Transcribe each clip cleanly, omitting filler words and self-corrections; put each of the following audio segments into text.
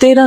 13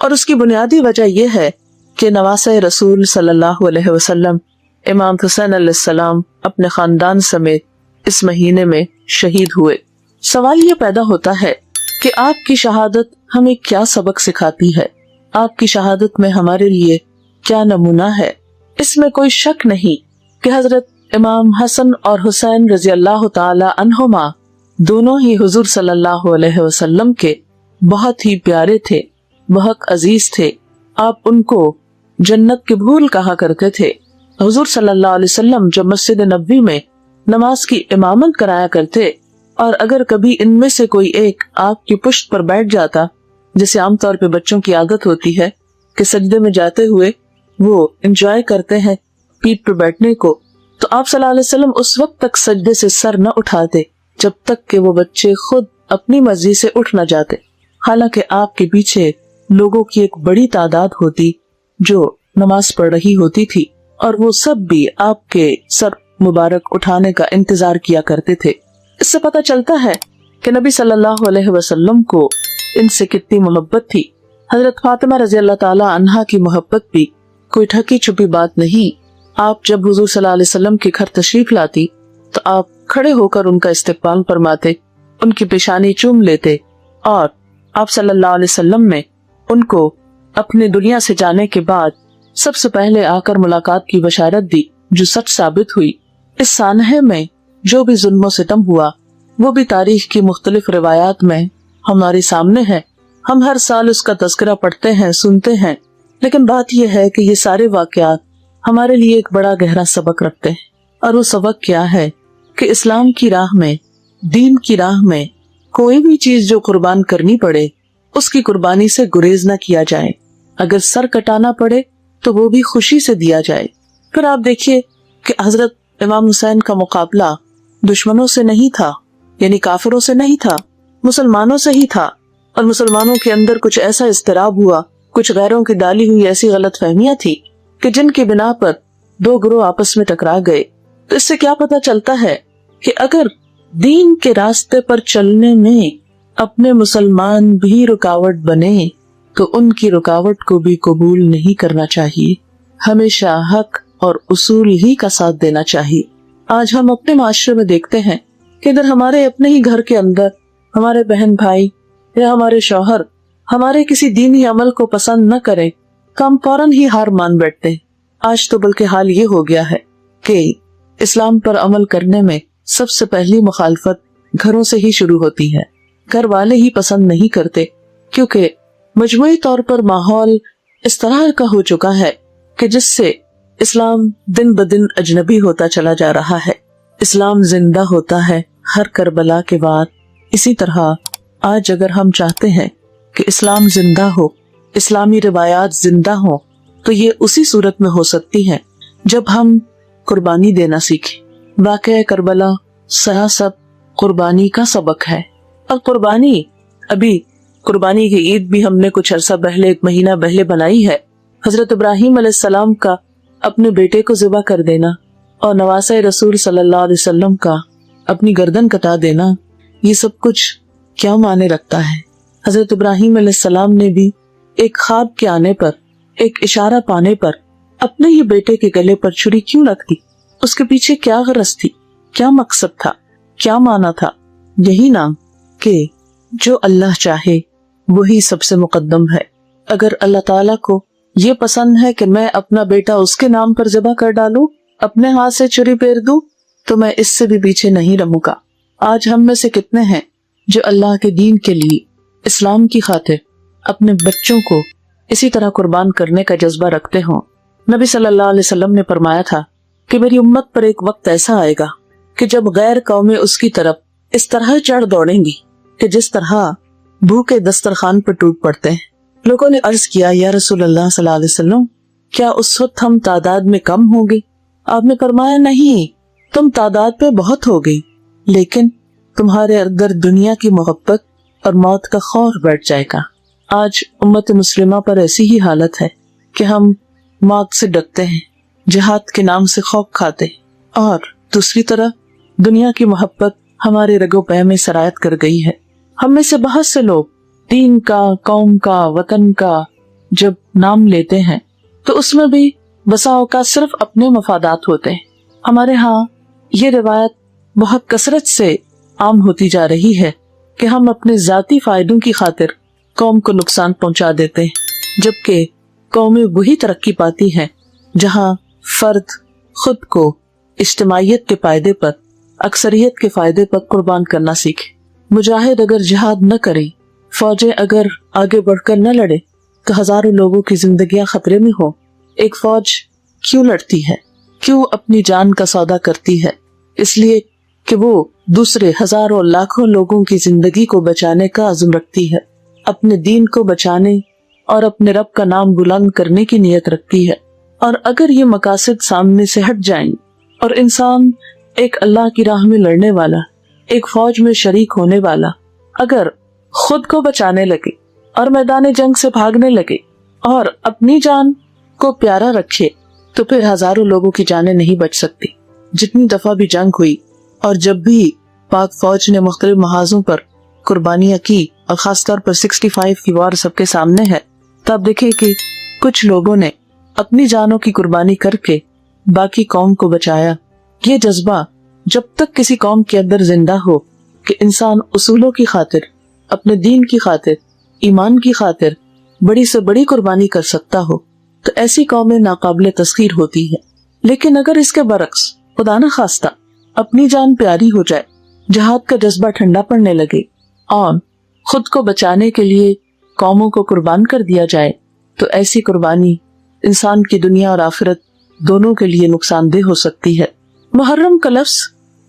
اور اس کی بنیادی وجہ یہ ہے کہ نواسۂ رسول صلی اللہ علیہ وسلم امام حسین علیہ السلام اپنے خاندان سمیت اس مہینے میں شہید ہوئے۔ سوال یہ پیدا ہوتا ہے کہ آپ کی شہادت ہمیں کیا سبق سکھاتی ہے؟ آپ کی شہادت میں ہمارے لیے کیا نمونہ ہے؟ اس میں کوئی شک نہیں کہ حضرت امام حسن اور حسین رضی اللہ تعالی عنہما دونوں ہی حضور صلی اللہ علیہ وسلم کے بہت ہی پیارے تھے، بہت عزیز تھے۔ آپ ان کو جنت کے پھول کہا کرتے تھے۔ حضور صلی اللہ علیہ وسلم جب مسجد نبوی میں نماز کی امامت کرایا کرتے اور اگر کبھی ان میں سے کوئی ایک آپ کی پشت پر بیٹھ جاتا، جیسے عام طور پہ بچوں کی عادت ہوتی ہے کہ سجدے میں جاتے ہوئے وہ انجوائے کرتے ہیں پیٹھ پر بیٹھنے کو، تو آپ صلی اللہ علیہ وسلم اس وقت تک سجدے سے سر نہ اٹھاتے جب تک کہ وہ بچے خود اپنی مرضی سے اٹھ نہ جاتے، حالانکہ آپ کے پیچھے لوگوں کی ایک بڑی تعداد ہوتی جو نماز پڑھ رہی ہوتی تھی، اور وہ سب بھی آپ کے سر مبارک اٹھانے کا انتظار کیا کرتے تھے۔ اس سے پتہ چلتا ہے کہ نبی صلی اللہ علیہ وسلم کو ان سے کتنی محبت تھی۔ حضرت فاطمہ رضی اللہ تعالی عنہا کی محبت بھی کوئی ڈھکی چھپی بات نہیں۔ آپ جب حضور صلی اللہ علیہ وسلم کے گھر تشریف لاتی تو آپ کھڑے ہو کر ان کا استقبال فرماتے، ان کی پیشانی چوم لیتے، اور آپ صلی اللہ علیہ وسلم نے ان کو اپنے دنیا سے جانے کے بعد سب سے پہلے آ کر ملاقات کی بشارت دی، جو سچ ثابت ہوئی۔ اس سانحے میں جو بھی ظلم و ستم ہوا وہ بھی تاریخ کی مختلف روایات میں ہمارے سامنے ہے۔ ہم ہر سال اس کا تذکرہ پڑھتے ہیں، سنتے ہیں، لیکن بات یہ ہے کہ یہ سارے واقعات ہمارے لیے ایک بڑا گہرا سبق رکھتے ہیں، اور وہ سبق کیا ہے کہ اسلام کی راہ میں، دین کی راہ میں کوئی بھی چیز جو قربان کرنی پڑے اس کی قربانی سے گریز نہ کیا جائے۔ اگر سر کٹانا پڑے تو وہ بھی خوشی سے دیا جائے۔ پھر آپ دیکھیے کہ حضرت امام حسین کا مقابلہ دشمنوں سے نہیں تھا، یعنی کافروں سے نہیں تھا، مسلمانوں سے ہی تھا، اور مسلمانوں کے اندر کچھ ایسا اضطراب ہوا، کچھ غیروں کی ڈالی ہوئی ایسی غلط فہمیاں تھی کہ جن کی بنا پر دو گروہ آپس میں ٹکرا گئے۔ تو اس سے کیا پتہ چلتا ہے کہ اگر دین کے راستے پر چلنے میں اپنے مسلمان بھی رکاوٹ بنے تو ان کی رکاوٹ کو بھی قبول نہیں کرنا چاہیے، ہمیشہ حق اور اصول ہی کا ساتھ دینا چاہیے۔ آج ہم اپنے معاشرے میں دیکھتے ہیں کہ اگر ہمارے اپنے ہی گھر کے اندر ہمارے بہن بھائی یا ہمارے شوہر ہمارے کسی دینی عمل کو پسند نہ کرے تو ہم فوراً ہی ہار مان بیٹھتے ہیں۔ آج تو بلکہ حال یہ ہو گیا ہے کہ اسلام پر عمل کرنے میں سب سے پہلی مخالفت گھروں سے ہی شروع ہوتی ہے۔ گھر والے ہی پسند نہیں کرتے، کیونکہ مجموعی طور پر ماحول اس طرح کا ہو چکا ہے کہ جس سے اسلام دن بدن اجنبی ہوتا چلا جا رہا ہے۔ اسلام زندہ ہوتا ہے ہر کربلا کے بعد۔ اسی طرح آج اگر ہم چاہتے ہیں کہ اسلام زندہ ہو، اسلامی روایات زندہ ہوں، تو یہ اسی صورت میں ہو سکتی ہے جب ہم قربانی دینا سیکھیں۔ واقعہ کربلا سراسر قربانی کا سبق ہے، اور قربانی ابھی قربانی کی عید بھی ہم نے کچھ عرصہ پہلے، ایک مہینہ پہلے بنائی ہے۔ حضرت ابراہیم علیہ السلام کا اپنے بیٹے کو ذبح کر دینا اور نواسۂ رسول صلی اللہ علیہ وسلم کا اپنی گردن کٹا دینا، یہ سب کچھ کیا معنی رکھتا ہے؟ حضرت ابراہیم علیہ السلام نے بھی ایک خواب کے آنے پر، ایک اشارہ پانے پر اپنے ہی بیٹے کے گلے پر چھری کیوں رکھ دی؟ اس کے پیچھے کیا غرض تھی؟ کیا مقصد تھا؟ کیا معنی تھا؟ یہی نا کہ جو اللہ چاہے وہی سب سے مقدم ہے۔ اگر اللہ تعالیٰ کو یہ پسند ہے کہ میں اپنا بیٹا اس کے نام پر ذبح کر ڈالوں، اپنے ہاتھ سے چھری پھیر دوں، تو میں اس سے بھی پیچھے نہیں رہوں گا۔ آج ہم میں سے کتنے ہیں جو اللہ کے دین کے لیے، اسلام کی خاطر اپنے بچوں کو اسی طرح قربان کرنے کا جذبہ رکھتے ہوں؟ نبی صلی اللہ علیہ وسلم نے فرمایا تھا کہ میری امت پر ایک وقت ایسا آئے گا کہ جب غیر قومیں اس کی طرف اس طرح چڑھ دوڑیں گی کہ جس طرح بھوکے دسترخوان پر ٹوٹ پڑتے ہیں۔ لوگوں نے عرض کیا، یا رسول اللہ صلی اللہ علیہ وسلم، کیا اس وقت ہم تعداد میں کم ہوں گے؟ آپ نے فرمایا، نہیں، تم تعداد پہ بہت ہو گئی، لیکن تمہارے اندر دنیا کی محبت اور موت کا خوف بیٹھ جائے گا۔ آج امت مسلمہ پر ایسی ہی حالت ہے کہ ہم موت سے ڈرتے ہیں، جہاد کے نام سے خوف کھاتے ہیں، اور دوسری طرف دنیا کی محبت ہمارے رگو پے میں سرایت کر گئی ہے۔ ہم میں سے بہت سے لوگ دین کا، قوم کا، وطن کا، جب نام لیتے ہیں تو اس میں بھی بسا اوقات صرف اپنے مفادات ہوتے ہیں۔ ہمارے ہاں یہ روایت بہت کثرت سے عام ہوتی جا رہی ہے کہ ہم اپنے ذاتی فائدوں کی خاطر قوم کو نقصان پہنچا دیتے ہیں، جبکہ قومیں وہی ترقی پاتی ہیں جہاں فرد خود کو اجتماعیت کے فائدے پر، اکثریت کے فائدے پر قربان کرنا سیکھے۔ مجاہد اگر جہاد نہ کرے، فوجیں اگر آگے بڑھ کر نہ لڑے تو ہزاروں لوگوں کی زندگیاں خطرے میں ہوں۔ ایک فوج کیوں لڑتی ہے، کیوں اپنی جان کا سودا کرتی ہے؟ اس لیے کہ وہ دوسرے ہزاروں لاکھوں لوگوں کی زندگی کو بچانے کا عزم رکھتی ہے، اپنے دین کو بچانے اور اپنے رب کا نام بلند کرنے کی نیت رکھتی ہے۔ اور اگر یہ مقاصد سامنے سے ہٹ جائیں اور انسان ایک اللہ کی راہ میں لڑنے والا، ایک فوج میں شریک ہونے والا اگر خود کو بچانے لگے اور میدان جنگ سے بھاگنے لگے اور اپنی جان کو پیارا رکھے تو پھر ہزاروں لوگوں کی جانیں نہیں بچ سکتی۔ جتنی دفعہ بھی جنگ ہوئی اور جب بھی پاک فوج نے مختلف محاذوں پر قربانیاں کی، اور خاص طور پر 65 کی وار سب کے سامنے ہے، تب دیکھیں کہ کچھ لوگوں نے اپنی جانوں کی قربانی کر کے باقی قوم کو بچایا۔ یہ جذبہ جب تک کسی قوم کے اندر زندہ ہو کہ انسان اصولوں کی خاطر، اپنے دین کی خاطر، ایمان کی خاطر بڑی سے بڑی قربانی کر سکتا ہو، تو ایسی قومیں ناقابل تسخیر ہوتی ہے۔ لیکن اگر اس کے برعکس خدا نہ خواستہ اپنی جان پیاری ہو جائے، جہاد کا جذبہ ٹھنڈا پڑنے لگے اور خود کو بچانے کے لیے قوموں کو قربان کر دیا جائے، تو ایسی قربانی انسان کی دنیا اور آخرت دونوں کے لیے نقصان دہ ہو سکتی ہے۔ محرم کا لفظ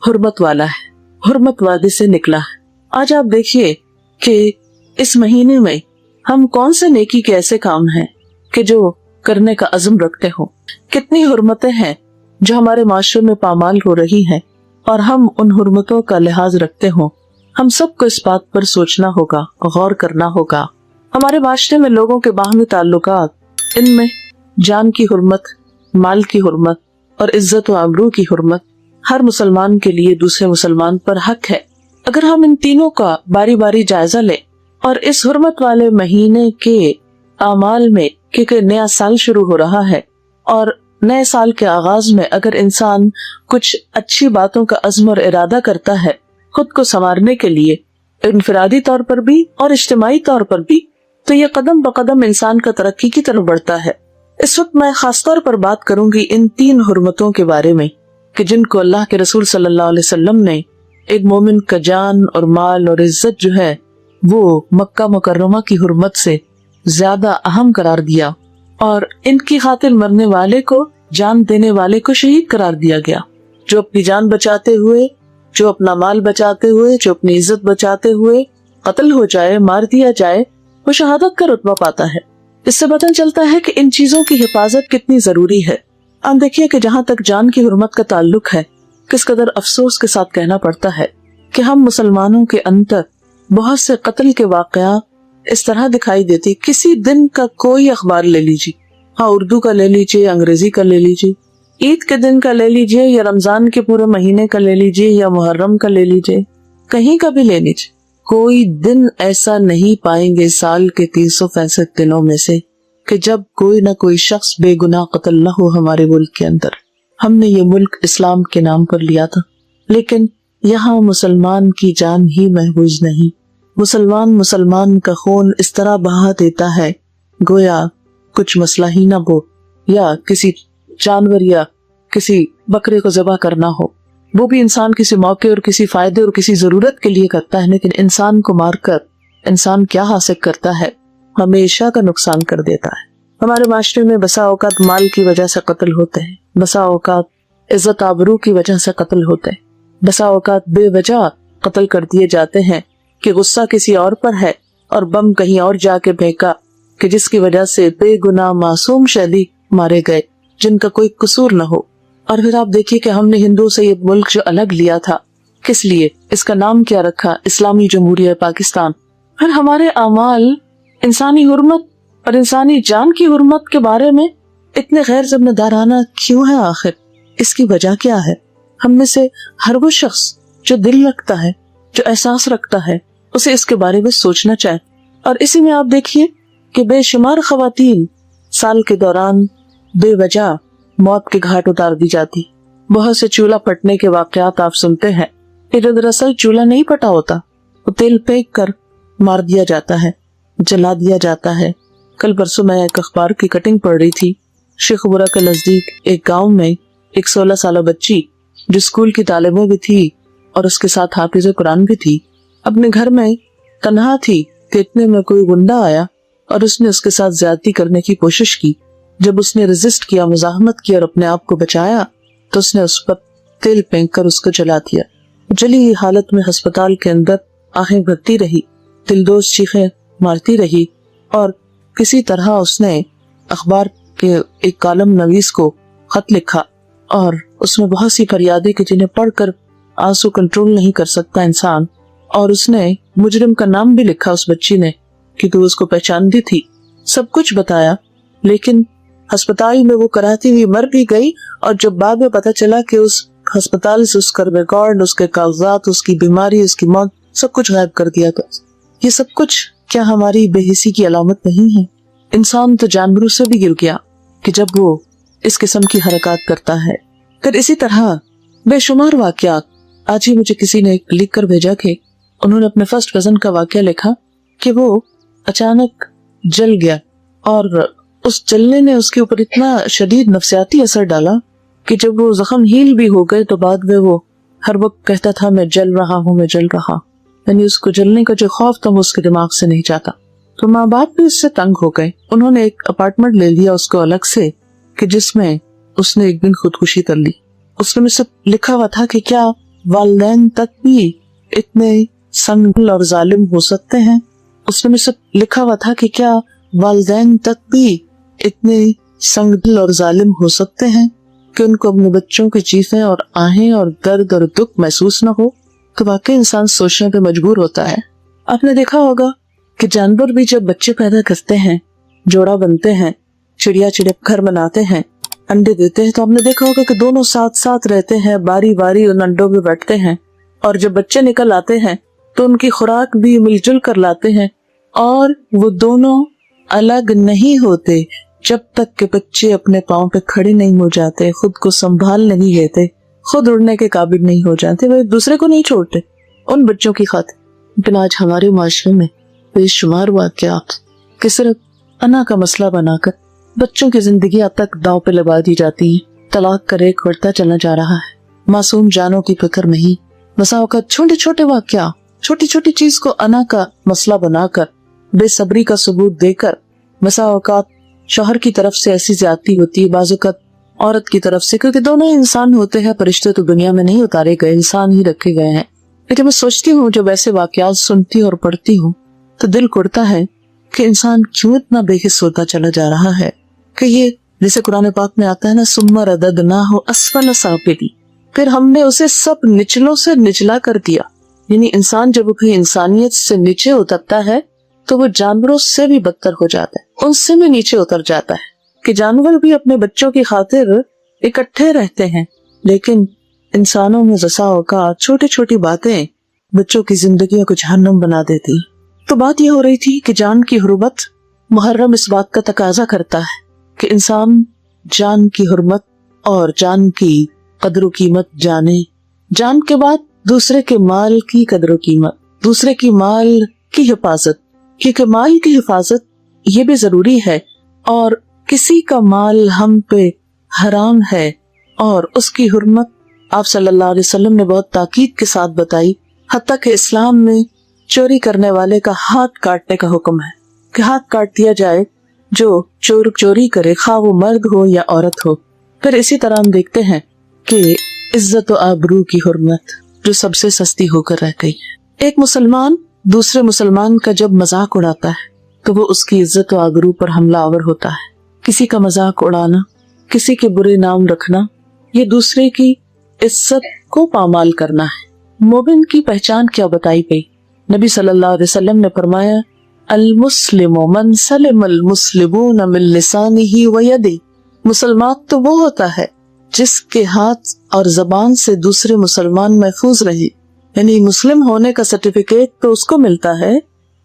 حرمت والا ہے، حرمت وادی سے نکلا ہے۔ آج آپ دیکھیے کہ اس مہینے میں ہم کون سے نیکی کے ایسے کام ہیں کہ جو کرنے کا عزم رکھتے ہوں، کتنی حرمتیں ہیں جو ہمارے معاشرے میں پامال ہو رہی ہیں، اور ہم ان حرمتوں کا لحاظ رکھتے ہوں۔ ہم سب کو اس بات پر سوچنا ہوگا، غور کرنا ہوگا۔ ہمارے معاشرے میں لوگوں کے باہمی تعلقات، ان میں جان کی حرمت، مال کی حرمت اور عزت و آبرو کی حرمت ہر مسلمان کے لیے دوسرے مسلمان پر حق ہے۔ اگر ہم ان تینوں کا باری باری جائزہ لیں اور اس حرمت والے مہینے کے اعمال میں، کیونکہ نیا سال شروع ہو رہا ہے اور نئے سال کے آغاز میں اگر انسان کچھ اچھی باتوں کا عزم اور ارادہ کرتا ہے خود کو سنوارنے کے لیے، انفرادی طور پر بھی اور اجتماعی طور پر بھی، تو یہ قدم بقدم انسان کا ترقی کی طرف بڑھتا ہے۔ اس وقت میں خاص طور پر بات کروں گی ان 3 حرمتوں کے بارے میں کہ جن کو اللہ کے رسول صلی اللہ علیہ وسلم نے ایک مومن کا جان اور مال اور عزت جو ہے وہ مکہ مکرمہ کی حرمت سے زیادہ اہم قرار دیا، اور ان کی خاطر مرنے والے کو، جان دینے والے کو شہید قرار دیا گیا۔ جو اپنی جان بچاتے ہوئے، جو اپنا مال بچاتے ہوئے، جو اپنی عزت بچاتے ہوئے قتل ہو جائے، مار دیا جائے، وہ شہادت کا رتبہ پاتا ہے۔ اس سے پتہ چلتا ہے کہ ان چیزوں کی حفاظت کتنی ضروری ہے۔ آپ دیکھیے کہ جہاں تک جان کی حرمت کا تعلق ہے، کس قدر افسوس کے ساتھ کہنا پڑتا ہے کہ ہم مسلمانوں کے اندر بہت سے قتل کے واقعات اس طرح دکھائی دیتی۔ کسی دن کا کوئی اخبار لے لیجیے، ہاں اردو کا لے لیجیے، انگریزی کا لے لیجیے، عید کے دن کا لے لیجیے، یا رمضان کے پورے مہینے کا لے لیجیے، یا محرم کا لے لیجیے، کہیں کا بھی لے لیجیے، کوئی دن ایسا نہیں پائیں گے سال کے 365 دنوں میں سے کہ جب کوئی نہ کوئی شخص بے گناہ قتل نہ ہو ہمارے ملک کے اندر۔ ہم نے یہ ملک اسلام کے نام پر لیا تھا، لیکن یہاں مسلمان کی جان ہی محفوظ نہیں۔ مسلمان کا خون اس طرح بہا دیتا ہے گویا کچھ مسئلہ ہی نہ ہو، یا کسی جانور یا کسی بکرے کو ذبح کرنا ہو، وہ بھی انسان کسی موقع اور کسی فائدے اور کسی ضرورت کے لیے کرتا ہے، لیکن انسان کو مار کر انسان کیا حاصل کرتا ہے؟ ہمیشہ کا نقصان کر دیتا ہے۔ ہمارے معاشرے میں بسا اوقات مال کی وجہ سے قتل ہوتے ہیں، بسا اوقات عزت آبرو کی وجہ سے قتل ہوتے ہیں، بسا اوقات بے وجہ قتل کر دیے جاتے ہیں کہ غصہ کسی اور پر ہے اور بم کہیں اور جا کے پھینکا، کہ جس کی وجہ سے بے گناہ معصوم شہری مارے گئے جن کا کوئی قصور نہ ہو۔ اور پھر آپ دیکھیے کہ ہم نے ہندو سے یہ ملک جو الگ لیا تھا، کس لیے؟ اس کا نام کیا رکھا؟ اسلامی جمہوریہ پاکستان۔ پھر ہمارے اعمال انسانی حرمت اور انسانی جان کی حرمت کے بارے میں اتنے غیر ذمہ دارانہ کیوں ہے؟ آخر اس کی وجہ کیا ہے؟ ہم میں سے ہر وہ شخص جو دل رکھتا ہے، جو احساس رکھتا ہے، اسے اس کے بارے میں سوچنا چاہے۔ اور اسی میں آپ دیکھیے کہ بے شمار خواتین سال کے دوران بے وجہ موت کے گھاٹ اتار دی جاتی. بہت سے چولہا پھٹنے کے واقعات آپ سنتے ہیں کہ جو دراصل چولہا نہیں پھٹا ہوتا، وہ تیل پھینک کر مار دیا جاتا ہے، جلا دیا جاتا ہے. کل پرسوں میں ایک اخبار کی کٹنگ پڑھ رہی تھی. شیخ برا کے نزدیک ایک گاؤں میں ایک 16 سالہ بچی جو اسکول کی طالبہ بھی تھی اور اس کے ساتھ حافظ قرآن بھی تھی، اپنے گھر میں تنہا تھی کہ اتنے میں کوئی گنڈا آیا اور اس نے اس کے ساتھ زیادتی کرنے کی کوشش کی. جب اس نے ریزسٹ کیا، مزاحمت کی اور اپنے آپ کو بچایا تو اس نے اس پر تیل پھینک کر اس کو جلا دیا. جلی ہوئی حالت میں ہسپتال کے اندر آہیں بھرتی رہی، دلدوز چیخیں مارتی رہی اور کسی طرح اس نے اخبار کے ایک کالم نویس کو خط لکھا اور اس میں بہت سی فریادیں کہ جنہیں پڑھ کر آنسو کنٹرول نہیں کر سکتا انسان. اور اس نے مجرم کا نام بھی لکھا اس بچی نے کیونکہ وہ اس کو پہچانتی تھی. سب کچھ بتایا، لیکن ہسپتال میں وہ کراتی ہوئی مر بھی گئی. اور جب بعد میں پتا چلا کہ اس ہسپتال سے اس کا ریکارڈ، اس کے کاغذات، اس کی بیماری، اس کی موت، سب کچھ غائب کر دیا. تو یہ سب کچھ کیا ہماری بے حسی کی علامت نہیں ہے؟ انسان تو جانوروں سے بھی گر گیا کہ جب وہ اس قسم کی حرکات کرتا ہے. پھر اسی طرح بے شمار واقعات. آج ہی مجھے کسی نے لکھ کر بھیجا کہ انہوں نے اپنے فرسٹ کزن کا واقعہ لکھا کہ وہ اچانک جل گیا اور اس جلنے نے اس کے اوپر اتنا شدید نفسیاتی اثر ڈالا کہ جب وہ زخم ہیل بھی ہو گئے تو بعد میں وہ ہر وقت کہتا تھا میں جل رہا ہوں، میں جل رہا. یعنی اس کو جلنے کا جو خوف تھا وہ اس کے دماغ سے نہیں جاتا. تو ماں باپ بھی اس سے تنگ ہو گئے. انہوں نے ایک اپارٹمنٹ لے لیا اس کو الگ سے کہ جس میں اس نے ایک دن خودکشی کر لی. اس میں سے لکھا ہوا تھا کہ کیا والدین تک بھی اتنے سنگ اور ظالم ہو سکتے ہیں. اس میں سے لکھا ہوا تھا کہ کیا والدین تک بھی اتنے سنگ دل اور ظالم ہو سکتے ہیں کہ ان کو اپنے بچوں کے چیخیں اور آہیں اور درد اور دکھ محسوس نہ ہو. تو واقعی انسان سوچنے پہ مجبور ہوتا ہے. آپ نے دیکھا ہوگا کہ جانور بھی جب بچے پیدا کرتے ہیں، جوڑا بنتے ہیں، چڑیا گھر بناتے ہیں، انڈے دیتے ہیں، تو آپ نے دیکھا ہوگا کہ دونوں ساتھ ساتھ رہتے ہیں، باری باری ان انڈوں پہ بیٹھتے ہیں اور جب بچے نکل آتے ہیں تو ان کی خوراک بھی مل جل کر لاتے ہیں اور وہ دونوں الگ نہیں ہوتے جب تک کہ بچے اپنے پاؤں پہ کھڑے نہیں ہو جاتے، خود کو سنبھال نہیں لیتے، خود اڑنے کے قابل نہیں ہو جاتے، وہ ایک دوسرے کو نہیں چھوڑتے ان بچوں کی خاطر. لیکن آج ہمارے معاشرے میں بے شمار واقعات کہ صرف انا کا مسئلہ بنا کر بچوں کی زندگیاں تک داؤ پہ لگا دی جاتی ہیں. طلاق کا ریٹ بڑھتا چلا جا رہا ہے، معصوم جانوں کی فکر نہیں. بسا اوقات چھوٹے چھوٹے واقعات، چھوٹی چھوٹی چیز کو انا کا مسئلہ بنا کر، بے صبری کا ثبوت دے کر، بسا اوقات شوہر کی طرف سے ایسی زیادتی ہوتی ہے، بعض اوقات عورت کی طرف سے، کیونکہ دونوں انسان ہوتے ہیں. فرشتے تو دنیا میں نہیں اتارے گئے، انسان ہی رکھے گئے ہیں. لیکن میں سوچتی ہوں جب ایسے واقعات سنتی اور پڑھتی ہوں تو دل کرتا ہے کہ انسان کیوں اتنا بے حس ہوتا چلا جا رہا ہے. کہ یہ جیسے قرآن پاک میں آتا ہے نا، ثم رددناہ اسفل سافلین، پھر ہم نے اسے سب نچلوں سے نچلا کر دیا. یعنی انسان جب بھی انسانیت سے نیچے اترتا ہے تو وہ جانوروں سے بھی بدتر ہو جاتا ہے، ان سے بھی نیچے اتر جاتا ہے. کہ جانور بھی اپنے بچوں کی خاطر اکٹھے رہتے ہیں، لیکن انسانوں میں بسا اوقات چھوٹی چھوٹی باتیں بچوں کی زندگیوں کو جہنم بنا دیتی. تو بات یہ ہو رہی تھی کہ جان کی حرمت، محرم اس بات کا تقاضا کرتا ہے کہ انسان جان کی حرمت اور جان کی قدر و قیمت جانے. جان کے بعد دوسرے کے مال کی قدر و قیمت، دوسرے کی مال کی حفاظت، کیونکہ مال کی حفاظت یہ بھی ضروری ہے اور کسی کا مال ہم پہ حرام ہے اور اس کی حرمت آپ صلی اللہ علیہ وسلم نے بہت تاکید کے ساتھ بتائی. حتیٰ کہ اسلام میں چوری کرنے والے کا ہاتھ کاٹنے کا حکم ہے کہ ہاتھ کاٹ دیا جائے جو چوری کرے، خواہ وہ مرد ہو یا عورت ہو. پھر اسی طرح ہم دیکھتے ہیں کہ عزت و آبرو کی حرمت جو سب سے سستی ہو کر رہ گئی. ایک مسلمان دوسرے مسلمان کا جب مذاق اڑاتا ہے تو وہ اس کی عزت و آبرو پر حملہ آور ہوتا ہے. کسی کا مذاق اڑانا، کسی کے برے نام رکھنا، یہ دوسرے کی عزت کو پامال کرنا ہے. مومن کی پہچان کیا بتائی گئی؟ نبی صلی اللہ علیہ وسلم نے فرمایا المسلم من سلم المسلمون من لسانہ ویدہ. مسلمان تو وہ ہوتا ہے جس کے ہاتھ اور زبان سے دوسرے مسلمان محفوظ رہے. یعنی مسلم ہونے کا سرٹیفکیٹ تو اس کو ملتا ہے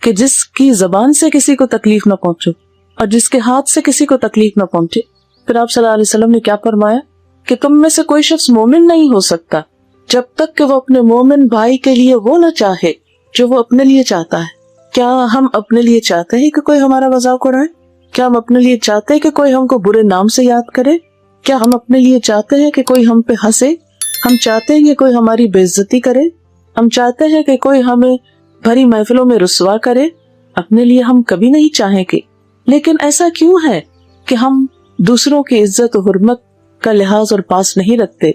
کہ جس کی زبان سے کسی کو تکلیف نہ پہنچے اور جس کے ہاتھ سے کسی کو تکلیف نہ پہنچے. پھر آپ صلی اللہ علیہ وسلم نے کیا فرمایا کہ تم میں سے کوئی شخص مومن نہیں ہو سکتا جب تک کہ وہ اپنے مومن بھائی کے لیے وہ نہ چاہے جو وہ اپنے لیے چاہتا ہے. کیا ہم اپنے لیے چاہتے ہیں کہ کوئی ہمارا مذاق اڑائے؟ کیا ہم اپنے لیے چاہتے ہیں کہ کوئی ہم کو برے نام سے یاد کرے؟ کیا ہم اپنے لیے چاہتے ہیں کہ کوئی ہم پہ ہنسے؟ ہم چاہتے ہیں کہ کوئی ہماری بے عزتی کرے؟ ہم چاہتے ہیں کہ کوئی ہمیں بھری محفلوں میں رسوا کرے؟ اپنے لیے ہم کبھی نہیں چاہیں گے. لیکن ایسا کیوں ہے کہ ہم دوسروں کی عزت و حرمت کا لحاظ اور پاس نہیں رکھتے؟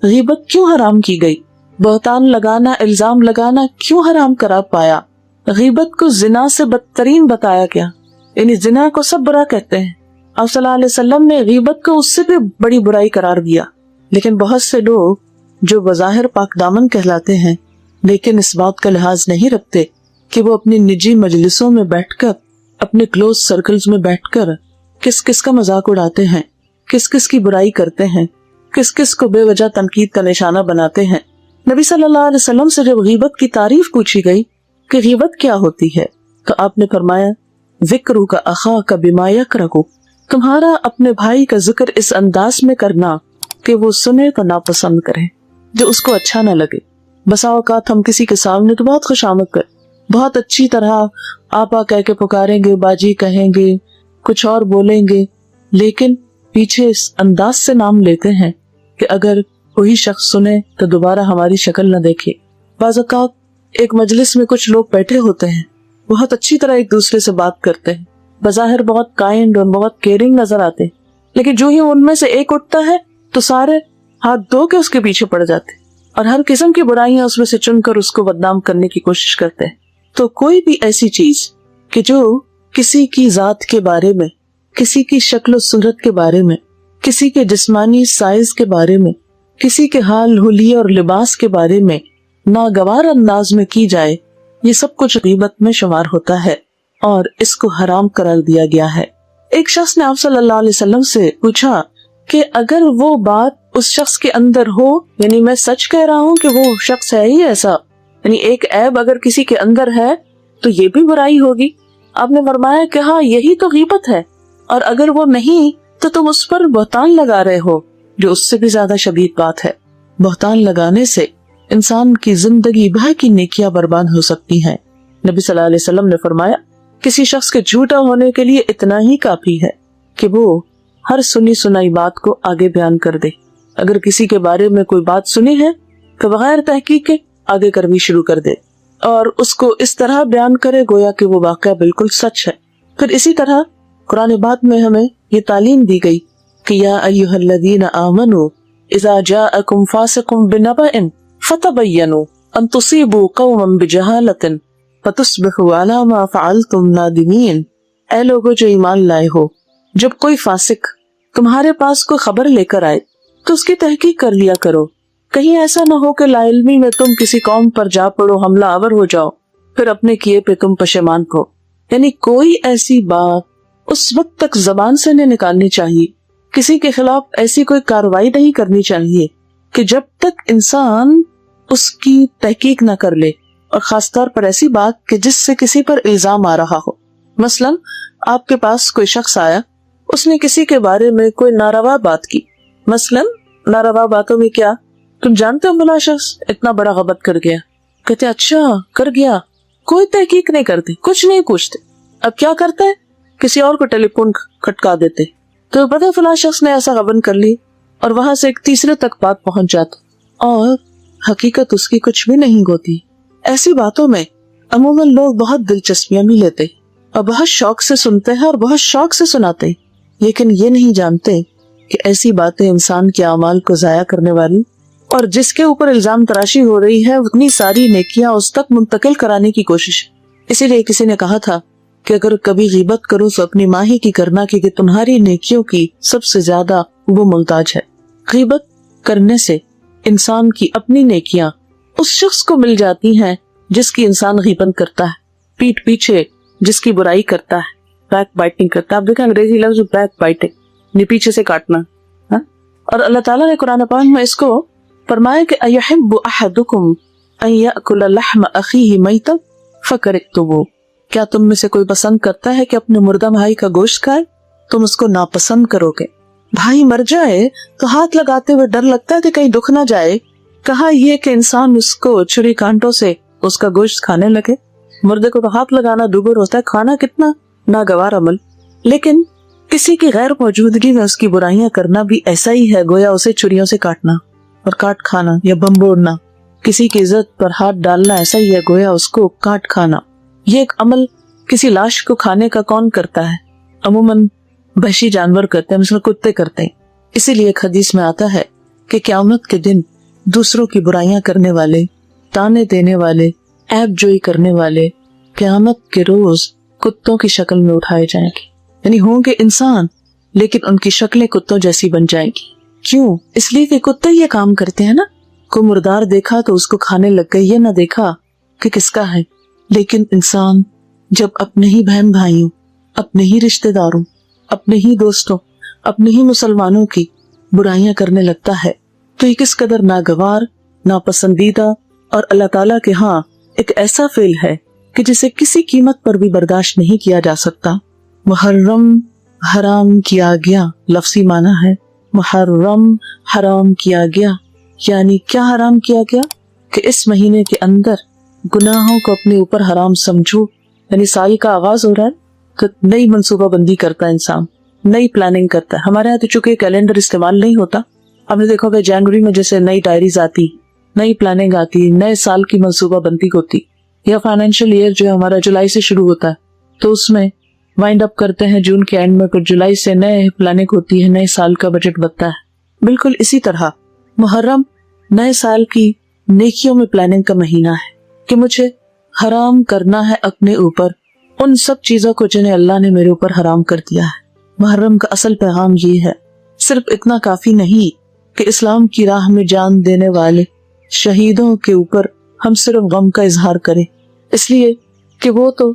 غیبت کیوں حرام کی گئی؟ بہتان لگانا، الزام لگانا کیوں حرام قرار پایا؟ غیبت کو زنا سے بدترین بتایا گیا، یعنی زنا کو سب برا کہتے ہیں. آپ صلی اللہ علیہ وسلم نے غیبت کو اس سے بھی بڑی برائی قرار دیا. لیکن بہت سے لوگ جو بظاہر پاک دامن کہلاتے ہیں لیکن اس بات کا لحاظ نہیں رکھتے کہ وہ اپنی نجی مجلسوں میں بیٹھ کر، اپنے کلوز سرکلز میں بیٹھ کر کس کس کا مذاق اڑاتے ہیں، کس کس کی برائی کرتے ہیں، کس کس کو بے وجہ تنقید کا نشانہ بناتے ہیں. نبی صلی اللہ علیہ وسلم سے جب غیبت کی تعریف پوچھی گئی کہ غیبت کیا ہوتی ہے تو آپ نے فرمایا ذکرک اخاک بما یکرہ، تمہارا اپنے بھائی کا ذکر اس انداز میں کرنا کہ وہ سنے تو ناپسند کرے، جو اس کو اچھا نہ لگے. بسا اوقات ہم کسی کے سامنے تو بہت خوش آمد کر، بہت اچھی طرح آپا کہہ کے پکاریں گے، باجی کہیں گے، کچھ اور بولیں گے، لیکن پیچھے اس انداز سے نام لیتے ہیں کہ اگر کوئی شخص سنے تو دوبارہ ہماری شکل نہ دیکھے. بعض اوقات ایک مجلس میں کچھ لوگ بیٹھے ہوتے ہیں، بہت اچھی طرح ایک دوسرے سے بات کرتے ہیں، بظاہر بہت کائنڈ اور بہت کیئرنگ نظر آتے ہیں، لیکن جو ہی ان میں سے ایک اٹھتا ہے تو سارے ہاتھ دھو کے اس کے پیچھے پڑ جاتے اور ہر قسم کی برائیاں اس میں سے چن کر اس کو بدنام کرنے کی کوشش کرتے ہیں. تو کوئی بھی ایسی چیز کہ جو کسی کی ذات کے بارے میں، کسی کی شکل و صورت کے بارے میں، کسی کے جسمانی سائز کے بارے میں، کسی کے حال حلیے اور لباس کے بارے میں ناگوار انداز میں کی جائے، یہ سب کچھ غیبت میں شمار ہوتا ہے اور اس کو حرام قرار دیا گیا ہے. ایک شخص نے آپ صلی اللہ علیہ وسلم سے پوچھا کہ اگر وہ بات اس شخص کے اندر ہو، یعنی میں سچ کہہ رہا ہوں کہ وہ شخص ہے ہی ایسا، یعنی ایک عیب اگر کسی کے اندر ہے تو یہ بھی برائی ہوگی. آپ نے فرمایا کہ ہاں یہی تو غیبت ہے، اور اگر وہ نہیں تو تم اس پر بہتان لگا رہے ہو، جو اس سے بھی زیادہ شدید بات ہے. بہتان لگانے سے انسان کی زندگی بھر کی نیکیاں برباد ہو سکتی ہیں. نبی صلی اللہ علیہ وسلم نے فرمایا کسی شخص کے جھوٹا ہونے کے لیے اتنا ہی کافی ہے کہ وہ ہر سنی سنائی بات کو آگے بیان کر دے. اگر کسی کے بارے میں کوئی بات سنی ہے تو بغیر تحقیق کے آگے کرنی شروع کر دے اور اس کو اس طرح بیان کرے گویا کہ وہ واقعہ بالکل سچ ہے. پھر اسی طرح قرآن پاک میں ہمیں یہ تعلیم دی گئی کہ یا ایھا الذین آمنوا اذا جاءکم فاسق بنبأ فتبینوا ان تصیبوا قوما بجہالۃ فتصبحوا علی ما فعلتم نادمین. اے لوگو جو ایمان لائے ہو، جب کوئی فاسق تمہارے پاس کوئی خبر لے کر آئے تو اس کی تحقیق کر لیا کرو، کہیں ایسا نہ ہو کہ لا علمی میں تم کسی قوم پر جا پڑو، حملہ آور ہو جاؤ، پھر اپنے کیے پہ تم پشیمان ہو. یعنی کوئی ایسی بات اس وقت تک زبان سے نہیں نکالنی چاہیے، کسی کے خلاف ایسی کوئی کارروائی نہیں کرنی چاہیے کہ جب تک انسان اس کی تحقیق نہ کر لے، اور خاص طور پر ایسی بات کہ جس سے کسی پر الزام آ رہا ہو. مثلا آپ کے پاس کوئی شخص آیا، اس نے کسی کے بارے میں کوئی ناروا بات کی. مثلا ناروا باتوں میں کیا، تم جانتے ہو بلا شخص اتنا بڑا غلط کر گیا. کہتے اچھا کر گیا، کوئی تحقیق نہیں کرتے، کچھ نہیں پوچھتے. اب کیا کرتے ہیں، کسی اور کو ٹیلی فون کھٹکا دیتے تو پتہ فلاں شخص نے ایسا غبن کر لی، اور وہاں سے ایک تیسرے تک بات پہنچ جاتی اور حقیقت اس کی کچھ بھی نہیں ہوتی. ایسی باتوں میں عموماً لوگ بہت دلچسپیاں بھی لیتے اور بہت شوق سے سنتے ہیں اور بہت شوق سے سناتے ہیں، لیکن یہ نہیں جانتے کہ ایسی باتیں انسان کے اعمال کو ضائع کرنے والی، اور جس کے اوپر الزام تراشی ہو رہی ہے اتنی ساری نیکیاں اس تک منتقل کرانے کی کوشش. اسی لیے کسی نے کہا تھا کہ اگر کبھی غیبت کرو تو اپنی ماں ہی کی کرنا، کیونکہ تمہاری نیکیوں کی سب سے زیادہ وہ محتاج ہے. غیبت کرنے سے انسان کی اپنی نیکیاں اس شخص کو مل جاتی ہیں جس کی انسان غیبت کرتا ہے، پیٹھ پیچھے جس کی برائی کرتا ہے، بیک بائٹنگ کرتا ہے. آپ دیکھیں انگریزی لفظ بیک بائٹنگ، پیچھے سے کاٹنا. اور اللہ تعالیٰ نے قرآن پاک میں اس کو فرمایا کہ اَيُحِبُّ أَحَدُكُمْ أَن يَأْكُلَ لَحْمَ أَخِيهِ مَيْتًا فَكَرِهْتُمُوهُ. کیا تم میں سے کوئی پسند کرتا ہے کہ اپنے مردہ بھائی کا گوشت کھائے؟ تم اس کو ناپسند کرو گے۔ بھائی مر جائے تو ہاتھ لگاتے ہوئے ڈر لگتا ہے کہ کہیں دکھ نہ جائے، کہا یہ کہ انسان اس کو چھری کانٹوں سے اس کا گوشت کھانے لگے۔ مردے کو تو ہاتھ لگانا دبر ہوتا ہے، کھانا کتنا ناگوار عمل، لیکن کسی کی غیر موجودگی میں اس کی برائیاں کرنا بھی ایسا ہی ہے، گویا اسے چھریوں سے کاٹنا اور کاٹ کھانا یا بمبوڑنا۔ کسی کی عزت پر ہاتھ ڈالنا ایسا ہی ہے، گویا اس کو کاٹ کھانا۔ یہ ایک عمل کسی لاش کو کھانے کا کون کرتا ہے؟ عموماً وحشی جانور کرتے ہیں، مثلا کتے کرتے ہیں۔ اسی لیے ایک حدیث میں آتا ہے کہ قیامت کے دن دوسروں کی برائیاں کرنے والے، تانے دینے والے، عیب جوئی کرنے والے قیامت کے روز کتوں کی شکل میں اٹھائے جائیں گے، یعنی ہوں گے انسان لیکن ان کی شکلیں کتوں جیسی بن جائیں گی۔ کیوں؟ اس لیے کہ کتے یہ کام کرتے ہیں نا، کوئی مردار دیکھا تو اس کو کھانے لگ گئے، یہ نہ دیکھا کہ کس کا ہے۔ لیکن انسان جب اپنے ہی بہن بھائیوں، اپنے ہی رشتہ داروں، اپنے ہی دوستوں، اپنے ہی مسلمانوں کی برائیاں کرنے لگتا ہے تو یہ کس قدر ناگوار، ناپسندیدہ اور اللہ تعالیٰ کے ہاں ایک ایسا فعل ہے کہ جسے کسی قیمت پر بھی برداشت نہیں کیا جا سکتا۔ محرم حرام کیا گیا، لفظی معنی ہے محرم حرام کیا گیا، یعنی کیا حرام کیا گیا کہ اس مہینے کے اندر گناہوں کو اپنے اوپر حرام سمجھو، یعنی سائی کا آغاز ہو رہا ہے تو نئی منصوبہ بندی کرتا ہے انسان، نئی پلاننگ کرتا ہے۔ ہمارے یہاں تو چونکہ کیلنڈر استعمال نہیں ہوتا، ہم نے دیکھا کہ جنوری میں جیسے نئی ڈائریز آتی، نئی پلاننگ آتی، نئے سال کی منصوبہ بندی ہوتی، یا فائنینشیل ایئر جو ہمارا جولائی سے شروع ہوتا ہے تو اس میں وائنڈ اپ کرتے ہیں جون کے اینڈ میں، پھر جولائی سے نئے پلاننگ ہوتی ہے، نئے سال کا بجٹ بنتا ہے۔ بالکل اسی طرح محرم نئے سال کی نیکیوں میں پلاننگ کا مہینہ ہے کہ مجھے حرام کرنا ہے اپنے اوپر ان سب چیزوں کو جنہیں اللہ نے میرے اوپر حرام کر دیا ہے۔ محرم کا اصل پیغام یہ ہے، صرف اتنا کافی نہیں کہ اسلام کی راہ میں جان دینے والے شہیدوں کے اوپر ہم صرف غم کا اظہار کریں، اس لیے کہ وہ تو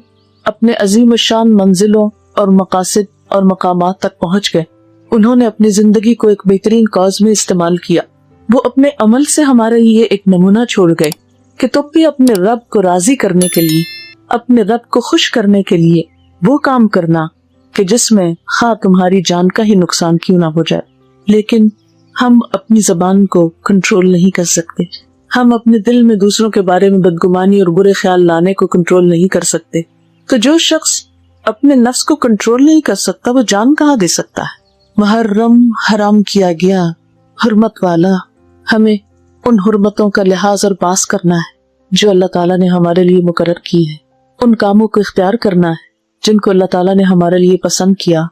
اپنے عظیم الشان منزلوں اور مقاصد اور مقامات تک پہنچ گئے، انہوں نے اپنی زندگی کو ایک بہترین کاز میں استعمال کیا، وہ اپنے عمل سے ہمارے لیے ایک نمونہ چھوڑ گئے کہ تم بھی اپنے رب کو راضی کرنے کے لیے، اپنے رب کو خوش کرنے کے لیے وہ کام کرنا کہ جس میں خواہ تمہاری جان کا ہی نقصان کیوں نہ ہو جائے۔ لیکن ہم اپنی زبان کو کنٹرول نہیں کر سکتے، ہم اپنے دل میں دوسروں کے بارے میں بدگمانی اور برے خیال لانے کو کنٹرول نہیں کر سکتے، تو جو شخص اپنے نفس کو کنٹرول نہیں کر سکتا وہ جان کہاں دے سکتا ہے۔ محرم حرام کیا گیا، حرمت والا، ہمیں ان حرمتوں کا لحاظ اور پاس کرنا ہے جو اللہ تعالیٰ نے ہمارے لیے مقرر کی ہے، ان کاموں کو اختیار کرنا ہے جن کو اللہ تعالیٰ نے ہمارے لیے پسند کیا۔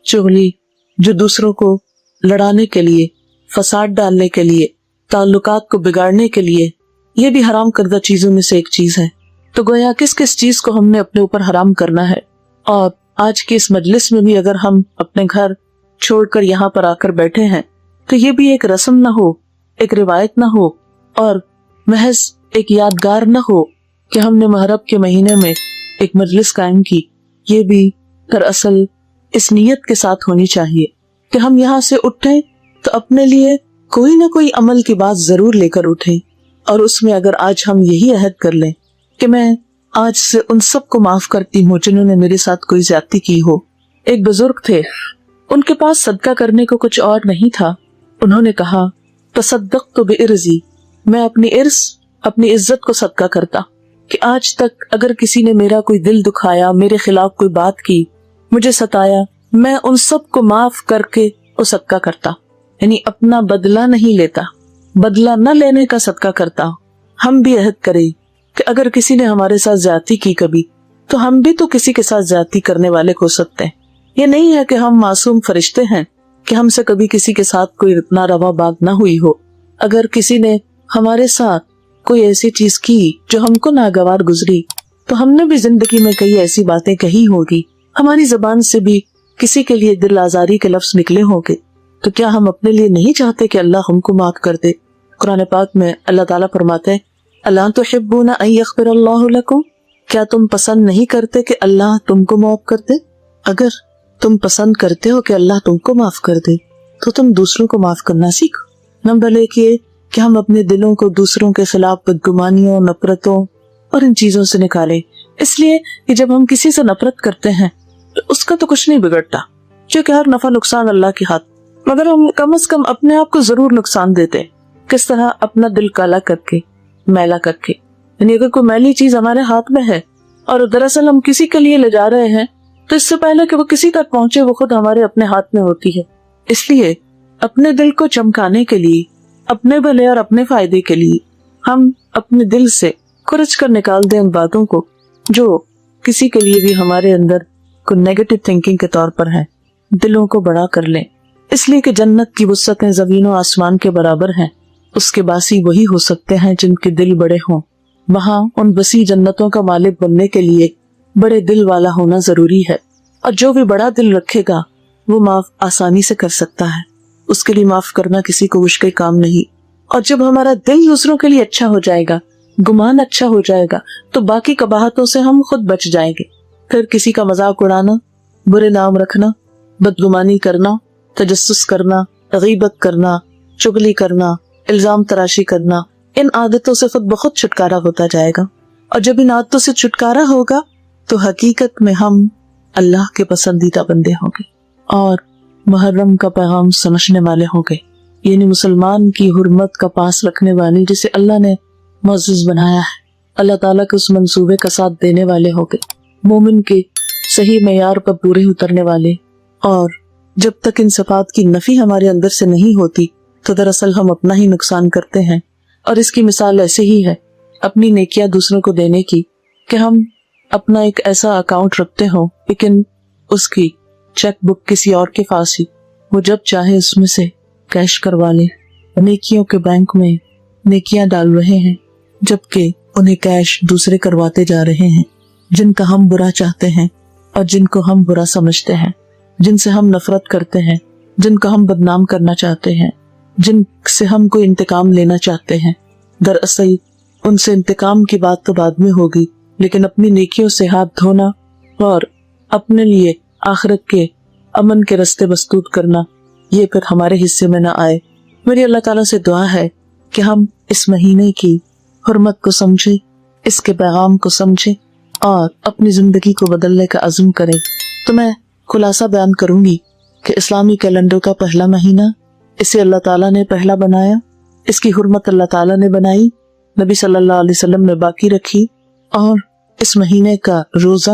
چغلی جو دوسروں کو لڑانے کے لیے، فساد ڈالنے کے لیے، تعلقات کو بگاڑنے کے لیے، یہ بھی حرام کردہ چیزوں میں سے ایک چیز ہے۔ تو گویا کس کس چیز کو ہم نے اپنے اوپر حرام کرنا ہے، اور آج کی اس مجلس میں بھی اگر ہم اپنے گھر چھوڑ کر یہاں پر آ کر بیٹھے ہیں تو یہ بھی ایک رسم نہ ہو، ایک روایت نہ ہو، اور محض ایک یادگار نہ ہو کہ ہم نے محرم کے مہینے میں ایک مجلس قائم کی، یہ بھی دراصل اس نیت کے ساتھ ہونی چاہیے کہ ہم یہاں سے اٹھیں تو اپنے لیے کوئی نہ کوئی عمل کی بات ضرور لے کر اٹھیں، اور اس میں اگر آج ہم یہی عہد کر لیں کہ میں آج سے ان سب کو معاف کرتی ہوں جنہوں نے میرے ساتھ کوئی زیادتی کی ہو۔ ایک بزرگ تھے، ان کے پاس صدقہ کرنے کو کچھ اور نہیں تھا، انہوں نے کہا تصدقت بعرضی، میں اپنی عرض، اپنی عزت کو صدقہ کرتا کہ آج تک اگر کسی نے میرا کوئی دل دکھایا، میرے خلاف کوئی بات کی، مجھے ستایا، میں ان سب کو معاف کر کے وہ صدقہ کرتا، یعنی اپنا بدلہ نہیں لیتا، بدلہ نہ لینے کا صدقہ کرتا۔ ہم بھی عہد کریں کہ اگر کسی نے ہمارے ساتھ زیادتی کی کبھی تو ہم بھی تو کسی کے ساتھ زیادتی کرنے والے ہو سکتے ہیں۔ یہ نہیں ہے کہ ہم معصوم فرشتے ہیں کہ ہم سے کبھی کسی کے ساتھ کوئی ناروا بات نہ ہوئی ہو۔ اگر کسی نے ہمارے ساتھ کوئی ایسی چیز کی جو ہم کو ناگوار گزری تو ہم نے بھی زندگی میں کئی ایسی باتیں کہی ہوگی، ہماری زبان سے بھی کسی کے لیے دل آزاری کے لفظ نکلے ہوں گے، تو کیا ہم اپنے لیے نہیں چاہتے کہ اللہ ہم کو معاف کر دے؟ قرآن پاک میں اللہ تعالیٰ فرماتے ہیں الا تحبون ان یغفر اللہ لکم، کیا تم پسند نہیں کرتے کہ اللہ تم کو معاف کر دے؟ اگر تم پسند کرتے ہو کہ اللہ تم کو معاف کر دے تو تم دوسروں کو معاف کرنا سیکھو۔ نمبر 1 یہ کہ ہم اپنے دلوں کو دوسروں کے خلاف بدگمانیوں، نفرتوں اور ان چیزوں سے نکالیں اس لیے کہ جب ہم کسی سے نفرت کرتے ہیں تو اس کا تو کچھ نہیں بگڑتا، کیونکہ ہر نفع نقصان اللہ کے ہاتھ، مگر ہم کم از کم اپنے آپ کو ضرور نقصان دیتے ہیں۔ کس طرح؟ اپنا دل کالا کر کے، میلا کر کے، یعنی اگر کوئی میلی چیز ہمارے ہاتھ میں ہے اور دراصل ہم کسی کے لیے لے جا رہے ہیں تو اس سے پہلے کہ وہ کسی تک پہنچے وہ خود ہمارے اپنے ہاتھ میں ہوتی ہے۔ اس لیے اپنے دل کو چمکانے کے لیے، اپنے بھلے اور اپنے فائدے کے لیے ہم اپنے دل سے کھرچ کر نکال دیں ان باتوں کو جو کسی کے لیے بھی ہمارے اندر کوئی نیگیٹو تھنکنگ کے طور پر ہے، دلوں کو بڑا کر لیں، اس لیے کہ جنت کی وسعتیں زمین و آسمان کے برابر ہیں۔ اس کے باسی وہی ہو سکتے ہیں جن کے دل بڑے ہوں۔ وہاں ان وسیع جنتوں کا مالک بننے کے لیے بڑے دل والا ہونا ضروری ہے، اور جو بھی بڑا دل رکھے گا وہ معاف آسانی سے کر سکتا ہے، اس کے لیے معاف کرنا کسی کو مشکل کام نہیں۔ اور جب ہمارا دل دوسروں کے لیے اچھا ہو جائے گا، گمان اچھا ہو جائے گا، تو باقی قباحتوں سے ہم خود بچ جائیں گے۔ پھر کسی کا مذاق اڑانا، برے نام رکھنا، بدگمانی کرنا، تجسس کرنا، غیبت کرنا، چغلی کرنا، الزام تراشی کرنا، ان عادتوں سے خود بخود چھٹکارا ہوتا جائے گا۔ اور جب ان عادتوں سے چھٹکارا ہوگا تو حقیقت میں ہم اللہ کے پسندیدہ بندے ہوں گے اور محرم کا پیغام سمجھنے والے ہوں گے، یعنی مسلمان کی حرمت کا پاس رکھنے والے جسے اللہ نے معزز بنایا ہے، اللہ تعالیٰ کے اس منصوبے کا ساتھ دینے والے ہوں گے، مومن کے صحیح معیار پر پورے اترنے والے۔ اور جب تک ان صفات کی نفی ہمارے اندر سے نہیں ہوتی تو دراصل ہم اپنا ہی نقصان کرتے ہیں۔ اور اس کی مثال ایسے ہی ہے اپنی نیکیاں دوسروں کو دینے کی کہ ہم اپنا ایک ایسا اکاؤنٹ رکھتے ہوں لیکن اس کی چیک بک کسی اور کے پاس ہی، وہ جب چاہے اس میں سے کیش کروا لے۔ نیکیوں کے بینک میں نیکیاں ڈال رہے ہیں جبکہ انہیں کیش دوسرے کرواتے جا رہے ہیں، جن کا ہم برا چاہتے ہیں اور جن کو ہم برا سمجھتے ہیں، جن سے ہم نفرت کرتے ہیں، جن کو ہم بدنام کرنا چاہتے ہیں، جن سے ہم کوئی انتقام لینا چاہتے ہیں۔ دراصل ان سے انتقام کی بات تو بعد میں ہوگی، لیکن اپنی نیکیوں سے ہاتھ دھونا اور اپنے لیے آخرت کے امن کے رستے مسدود کرنا، یہ پھر ہمارے حصے میں نہ آئے۔ میری اللہ تعالیٰ سے دعا ہے کہ ہم اس مہینے کی حرمت کو سمجھیں، اس کے پیغام کو سمجھیں اور اپنی زندگی کو بدلنے کا عزم کریں۔ تو میں خلاصہ بیان کروں گی کہ اسلامی کیلنڈر کا پہلا مہینہ، اسے اللہ تعالیٰ نے پہلا بنایا، اس کی حرمت اللہ تعالیٰ نے بنائی، نبی صلی اللہ علیہ وسلم نے باقی رکھی، اور اس مہینے کا روزہ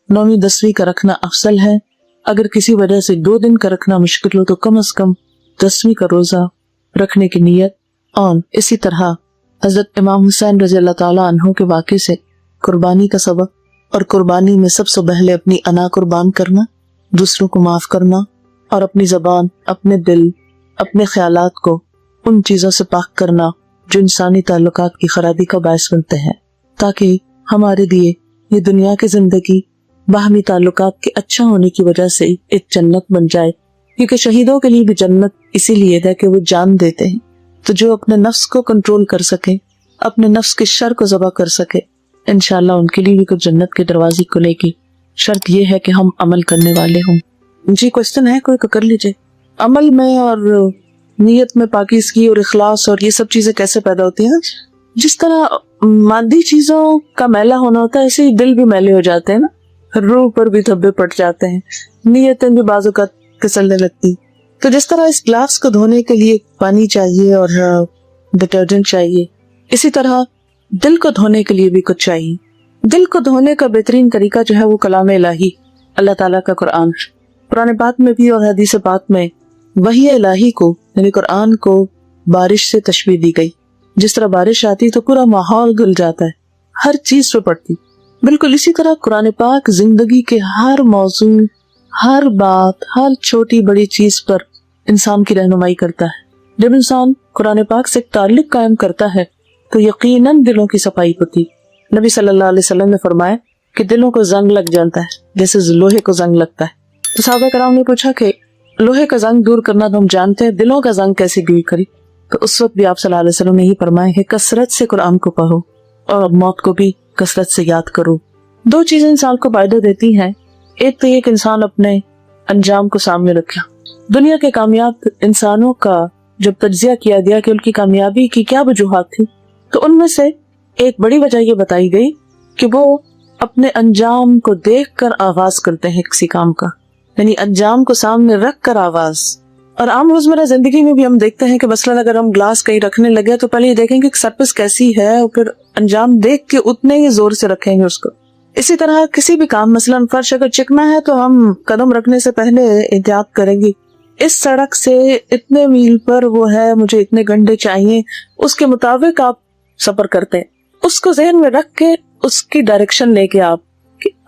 9ویں 10ویں کا رکھنا افضل ہے۔ اگر کسی وجہ سے 2 دن کا رکھنا مشکل ہو تو کم از کم 10ویں کا روزہ رکھنے کی نیت۔ اور اسی طرح حضرت امام حسین رضی اللہ تعالیٰ عنہ کے واقعے سے قربانی کا سبق، اور قربانی میں سب سے پہلے اپنی انا قربان کرنا، دوسروں کو معاف کرنا، اور اپنی زبان، اپنے دل، اپنے خیالات کو ان چیزوں سے پاک کرنا جو انسانی تعلقات کی خرابی کا باعث بنتے ہیں، تاکہ ہمارے لیے یہ دنیا کی زندگی باہمی تعلقات کے اچھا ہونے کی وجہ سے ایک جنت بن جائے، کیونکہ شہیدوں کے لیے بھی جنت اسی لیے ہے کہ وہ جان دیتے ہیں۔ تو جو اپنے نفس کو کنٹرول کر سکے، اپنے نفس کے شر کو ذبح کر سکے، انشاءاللہ ان کے لیے بھی کچھ جنت کے دروازے کھلے گی۔ شرط یہ ہے کہ ہم عمل کرنے والے ہوں۔ جی کوشچن ہے کوئی تو کر لیجئے۔ عمل میں اور نیت میں پاکیزگی اور اخلاص اور یہ سب چیزیں کیسے پیدا ہوتی ہیں؟ جس طرح مادی چیزوں کا میلا ہونا ہوتا ہے، ایسے ہی دل بھی میلے ہو جاتے ہیں نا، روح پر بھی دھبے پڑ جاتے ہیں، نیتیں بھی بعض اوقات پھسلنے لگتی۔ تو جس طرح اس گلاس کو دھونے کے لیے پانی چاہیے اور ڈٹرجنٹ چاہیے، اسی طرح دل کو دھونے کے لیے بھی کچھ چاہیے۔ دل کو دھونے کا بہترین طریقہ جو ہے وہ کلام الہی، اللہ تعالیٰ کا قرآن پاک میں بھی اور حدیث پاک میں وحی الہی کو یعنی قرآن کو بارش سے تشبیہ دی گئی۔ جس طرح بارش آتی تو پورا ماحول گل جاتا ہے، ہر چیز پہ پڑتی، بالکل اسی طرح قرآن پاک زندگی کے ہر موضوع، ہر بات، ہر چھوٹی بڑی چیز پر انسان کی رہنمائی کرتا ہے۔ جب انسان قرآن پاک سے تعلق قائم کرتا ہے تو یقیناً دلوں کی صفائی ہوتی۔ نبی صلی اللہ علیہ وسلم نے فرمایا کہ دلوں کو زنگ لگ جاتا ہے جیسے لوہے کو زنگ لگتا ہے۔ تو صحابہ کرام نے پوچھا کہ لوہے کا زنگ دور کرنا تو ہم جانتے ہیں، دلوں کا زنگ کیسے دور کری؟ تو اس وقت بھی آپ صلی اللہ علیہ وسلم نے یہ فرمایا کہ کثرت سے قرآن کو پڑھو اور موت کو بھی کثرت سے یاد کرو۔ 2 چیزیں انسان کو فائدہ دیتی ہیں، ایک تو یہ کہ انسان اپنے انجام کو سامنے رکھے۔ دنیا کے کامیاب انسانوں کا جب تجزیہ کیا گیا کہ ان کی کامیابی کی کیا وجوہات تھی، تو ان میں سے ایک بڑی وجہ یہ بتائی گئی کہ وہ اپنے انجام کو دیکھ کر آغاز کرتے ہیں کسی کام کا، یعنی انجام کو سامنے رکھ کر آغاز. اور عام روزمرہ زندگی میں بھی ہم دیکھتے ہیں کہ مثلاً اگر ہم گلاس کہیں رکھنے لگے تو پہلے یہ دیکھیں گے کہ سرفس کیسی ہے اور پھر انجام دیکھ کے اتنے ہی زور سے رکھیں گے اس کو. اسی طرح کسی بھی کام، مثلاً فرش اگر چکنا ہے تو ہم قدم رکھنے سے پہلے احتیاط کریں گے. اس سڑک سے اتنے میل پر وہ ہے، مجھے اتنے گھنٹے چاہیے، اس کے مطابق آپ سفر کرتے ہیں. اس کو ذہن میں رکھ کے اس کی ڈائریکشن لے کے آپ،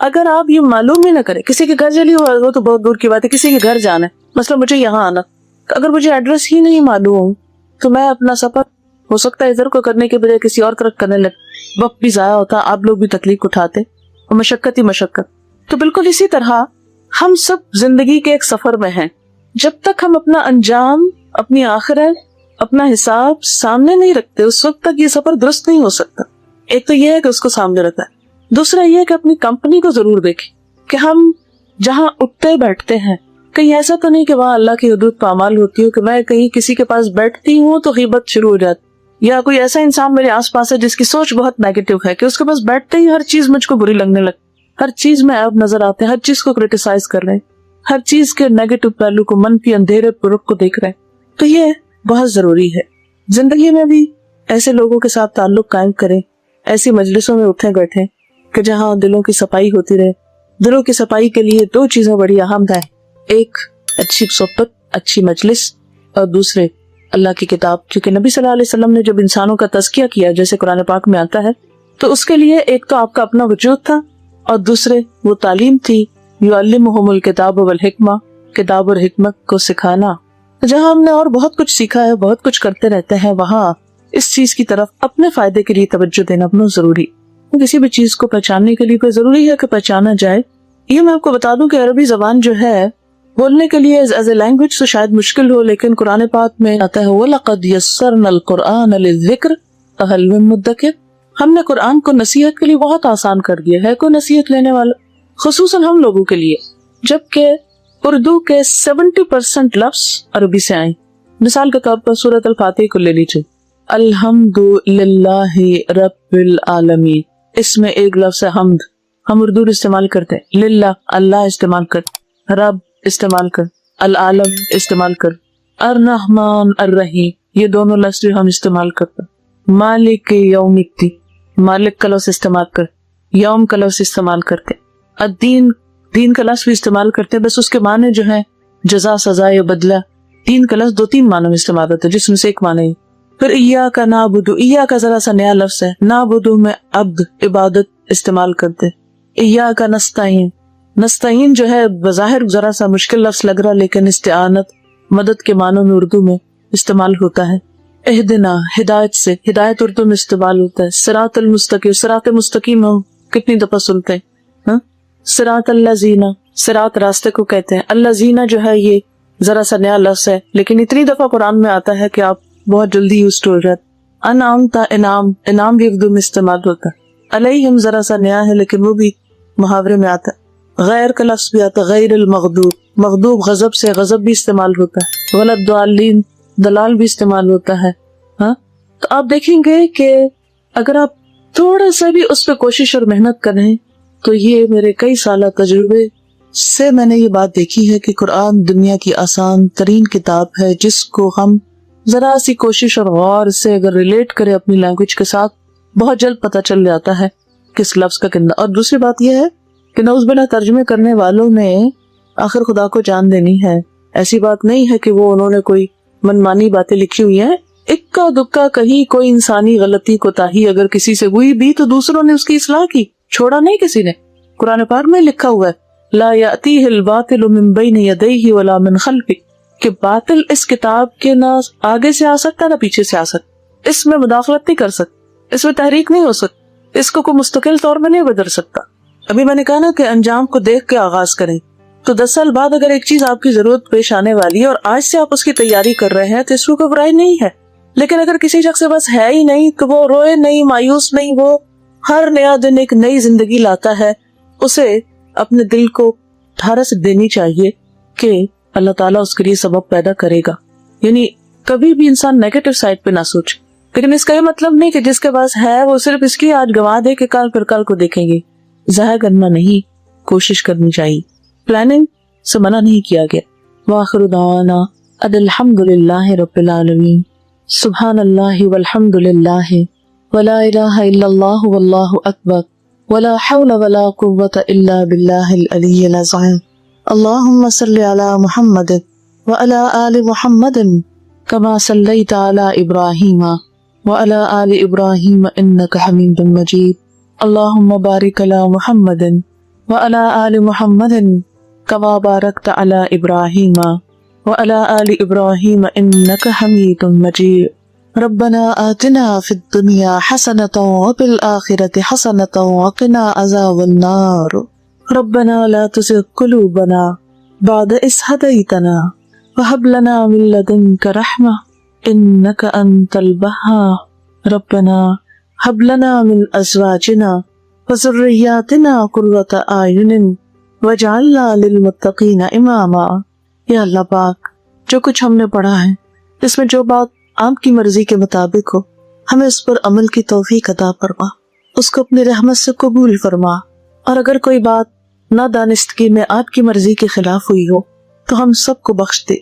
اگر آپ یہ معلوم ہی نہ کریں، کسی کے گھر چلی وہ تو بہت دور کی بات ہے، کسی کے گھر جانا ہے، مثلا مجھے یہاں آنا، اگر مجھے ایڈریس ہی نہیں معلوم تو میں اپنا سفر ہو سکتا ہے ادھر کو کرنے کے بجائے کسی اور طرف کرنے لگ، وقت بھی ضائع ہوتا، آپ لوگ بھی تکلیف اٹھاتے اور مشقت ہی مشقت. تو بالکل اسی طرح ہم سب زندگی کے ایک سفر میں ہیں. جب تک ہم اپنا انجام، اپنی آخرت، اپنا حساب سامنے نہیں رکھتے اس وقت تک یہ سفر درست نہیں ہو سکتا. ایک تو یہ ہے کہ اس کو سامنے رکھا ہے، دوسرا یہ ہے کہ اپنی کمپنی کو ضرور دیکھیں کہ ہم جہاں اٹھتے بیٹھتے ہیں کہیں ایسا تو نہیں کہ وہاں اللہ کی حدود پامال ہوتی ہو، کہ میں کہیں کسی کے پاس بیٹھتی ہوں تو غیبت شروع ہو جاتی، یا کوئی ایسا انسان میرے آس پاس ہے جس کی سوچ بہت نیگیٹو ہے کہ اس کے پاس بیٹھتے ہی ہر چیز مجھ کو بری لگنے لگتی، ہر چیز میں عیب نظر آتے ہیں، ہر چیز کو کرٹیسائز کر رہے ہیں، ہر چیز کے نیگیٹو پہلو کو، منفی اندھیرے پرخ کو دیکھ رہے ہیں. تو یہ بہت ضروری ہے زندگی میں بھی ایسے لوگوں کے ساتھ تعلق قائم کریں، ایسی مجلسوں میں اٹھیں بیٹھیں کہ جہاں دلوں کی صفائی ہوتی رہے. دلوں کی صفائی کے لیے دو چیزیں بڑی اہم ہیں، ایک اچھی صحبت، اچھی مجلس، اور دوسرے اللہ کی کتاب. کیونکہ نبی صلی اللہ علیہ وسلم نے جب انسانوں کا تزکیہ کیا جیسے قرآن پاک میں آتا ہے تو اس کے لیے ایک تو آپ کا اپنا وجود تھا اور دوسرے وہ تعلیم تھی، یعلمہم الکتاب والحکمہ، کتاب اور حکمت کو سکھانا. جہاں ہم نے اور بہت کچھ سیکھا ہے، بہت کچھ کرتے رہتے ہیں، وہاں اس چیز کی طرف اپنے فائدے کے لیے توجہ دینا بہت ضروری. کسی بھی چیز کو پہچاننے کے لیے ضروری ہے کہ پہچانا جائے. یہ میں آپ کو بتا دوں کہ عربی زبان جو ہے بولنے کے لیے ایز اے لینگویج تو شاید مشکل ہو، لیکن قرآن پاک میں آتا ہے وَلَقَدْ يَسَّرْنَا الْقُرْآنَ لِلذِّكْرِ فَهَلْ مِن مُدَّكِرٍ. ہم نے قرآن کو نصیحت کے لیے بہت آسان کر دیا ہے، کوئی نصیحت لینے والا، خصوصاً ہم لوگوں کے لیے، جبکہ اردو کے 70% لفظ عربی سے آئیں. مثال کے طور پر سورۃ الفاتحہ کو لے لیجیے، الحمد للہ رب العالمین، اس میں ایک لفظ ہے حمد، ہم اردو استعمال کرتے ہیں، للہ اللہ استعمال کر، رب استعمال کر، العالم استعمال کر، الرحمن الرحیم یہ دونوں لفظ ہم استعمال کرتے ہیں. مالک یوم الدین، مالک کا لفظ استعمال کر، یوم کا لفظ استعمال کرتے، الدین دین کا لفظ بھی استعمال کرتے ہیں، بس اس کے معنی جو ہیں جزا، سزا یا بدلہ. دین کا لفظ 2-3 معنوں میں استعمال ہوتا ہے جس میں سے ایک معنی ہے. پھر ایاک نعبد، ایاک ذرا سا نیا لفظ ہے، نعبد میں عبد عبادت استعمال کرتے. ایاک نستعین، نستعین جو ہے بظاہر ذرا سا مشکل لفظ لگ رہا لیکن استعانت مدد کے معنوں میں اردو میں استعمال ہوتا ہے. اہدنا ہدایت سے، ہدایت اردو میں استعمال ہوتا ہے. صراط المستقیم، صراط مستقیم ہم کتنی دفعہ سنتے ہیں، ہاں، صراط الذین، صراط راستے کو کہتے ہیں. الذین جو ہے یہ ذرا سا نیا لفظ ہے لیکن اتنی دفعہ قرآن میں آتا ہے کہ آپ بہت جلدی یوز ہو جاتے. انعمت، انعام، انعام بھی اردو میں استعمال ہوتا ہے. علیہم ذرا سا نیا ہے لیکن وہ بھی محاورے میں آتا ہے. غیر کا لفظ بھی آتا ہے، غیر المغضوب، مغضوب غضب سے، غضب بھی استعمال ہوتا ہے. ولضالین، دلال بھی استعمال ہوتا ہے. ہاں، تو آپ دیکھیں گے کہ اگر آپ تھوڑا سا بھی اس پہ کوشش اور محنت کریں تو یہ میرے کئی سالہ تجربے سے میں نے یہ بات دیکھی ہے کہ قرآن دنیا کی آسان ترین کتاب ہے جس کو ہم ذرا سی کوشش اور غور سے اگر ریلیٹ کرے اپنی لینگویج کے ساتھ بہت جلد پتہ چل جاتا ہے کس لفظ کا کتنا. اور دوسری بات یہ ہے کہ نعوذ باللہ ترجمے کرنے والوں نے آخر خدا کو جان دینی ہے. ایسی بات نہیں ہے کہ وہ انہوں نے کوئی منمانی باتیں لکھی ہوئی ہیں. اکا دکا کہیں کوئی انسانی غلطی کوتاہی اگر کسی سے ہوئی بھی تو دوسروں نے اس کی اصلاح کی، چھوڑا نہیں کسی نے. قرآن پاک میں لکھا ہوا ہے لا یأتیہ الباطل من بین یدیہ ولا من خلفہ، کہ باطل اس کتاب کے نہ آگے سے آ سکتا نہ پیچھے سے آ سکتا، اس میں مداخلت نہیں کر سکتا، اس میں تحریک نہیں ہو سکتی، اس کو کوئی مستقل طور میں نہیں بدل سکتا. ابھی میں نے کہا نا کہ انجام کو دیکھ کے آغاز کریں. تو 10 سال بعد اگر ایک چیز آپ کی ضرورت پیش آنے والی ہے اور آج سے آپ اس کی تیاری کر رہے ہیں تو اس کو کوئی برائی نہیں ہے. لیکن اگر کسی شخص سے بس ہے ہی نہیں تو وہ روئے نہیں، مایوس نہیں، وہ ہر نیا دن ایک نئی زندگی لاتا ہے. اسے اپنے دل کو ٹھارس دینی چاہیے کہ اللہ تعالیٰ اس کے لیے سبب پیدا کرے گا. یعنی کبھی بھی انسان نیگیٹو سائڈ پہ نہ سوچے، لیکن اس کا یہ مطلب نہیں کہ جس کے پاس ہے وہ صرف اس کی آج گنوا دے کہ کل پھر کل کو دیکھیں گے. ضائع کرنا نہیں، کوشش کرنی چاہیے، پلاننگ سے منع نہیں کیا گیا۔ وآخر دعوانا ان الحمد للہ رب العالمین، سبحان اللہ والحمد للہ ولا الہ الا اللہ واللہ اکبر ولا حول ولا قوة الا باللہ العلی العظیم۔ اللہم صل علی محمد وعلی آل محمد کما صلیت علی ابراہیم وعلی آل ابراہیم انک حمید مجید۔ اللہم بارک علی محمد وعلی آل محمد کما بارکت علی ابراہیم وعلی آل ابراہیم انک حمید مجید۔ ربنا آتنا فی الدنیا حسنۃ وفی الآخرۃ حسنۃ وقنا عذاب النار۔ ربنا لا تزغ قلوبنا بعد إذ هديتنا وهب لنا من لدنك رحمة إنك أنت الوهاب۔ ربنا هب لنا من أزواجنا وذرياتنا قرة أعين واجعلنا للمتقين إماما۔ یا اللہ پاک، جو کچھ ہم نے پڑھا ہے اس میں جو بات آپ کی مرضی کے مطابق ہو، ہمیں اس پر عمل کی توفیق عطا فرما، اس کو اپنی رحمت سے قبول فرما، اور اگر کوئی بات نادانستگی میں آپ کی مرضی کے خلاف ہوئی ہو تو ہم سب کو بخش دے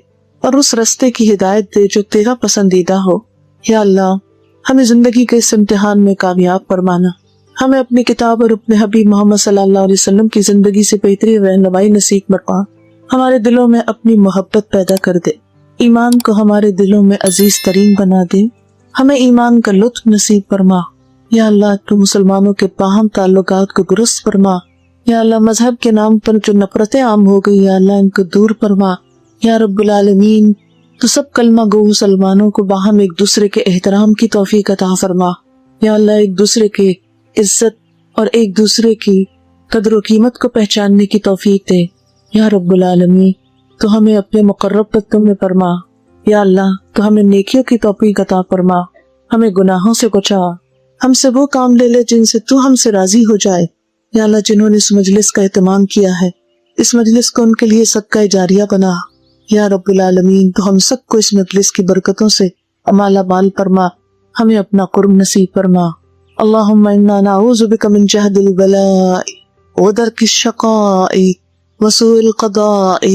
اور اس رستے کی ہدایت دے جو تیرا پسندیدہ ہو۔ یا اللہ، ہمیں زندگی کے اس امتحان میں کامیاب فرمانا، ہمیں اپنی کتاب اور اپنے حبیب محمد صلی اللہ علیہ وسلم کی زندگی سے بہترین رہنمائی نصیب فرما، ہمارے دلوں میں اپنی محبت پیدا کر دے، ایمان کو ہمارے دلوں میں عزیز ترین بنا دے، ہمیں ایمان کا لطف نصیب فرما۔ یا اللہ، تو مسلمانوں کے باہم تعلقات کو درست فرما۔ یا اللہ، مذہب کے نام پر جو نفرتیں عام ہو گئی، یا اللہ ان کو دور فرما۔ یا رب العالمین، تو سب کلمہ گو مسلمانوں کو باہم ایک دوسرے کے احترام کی توفیق عطا فرما۔ یا اللہ، ایک دوسرے کے عزت اور ایک دوسرے کی قدر و قیمت کو پہچاننے کی توفیق دے۔ یا رب العالمین، تو ہمیں اپنے مقرب بندوں میں فرما۔ یا اللہ، تو ہمیں نیکیوں کی توفیق عطا فرما، ہمیں گناہوں سے بچا، ہم سے وہ کام لے لے جن سے تو ہم سے راضی ہو جائے۔ یا اللہ، جنہوں نے اس مجلس کا اہتمام کیا ہے، اس مجلس کو ان کے لیے صدقہ جاریہ بنا۔ یا رب العالمین، تو ہم سب کو اس مجلس کی برکتوں سے مالا مال فرما، ہمیں اپنا قرب نصیب فرما۔ اللہم انا نعوذ بک من جہد البلاء ودرک الشقاء وسوء القضاء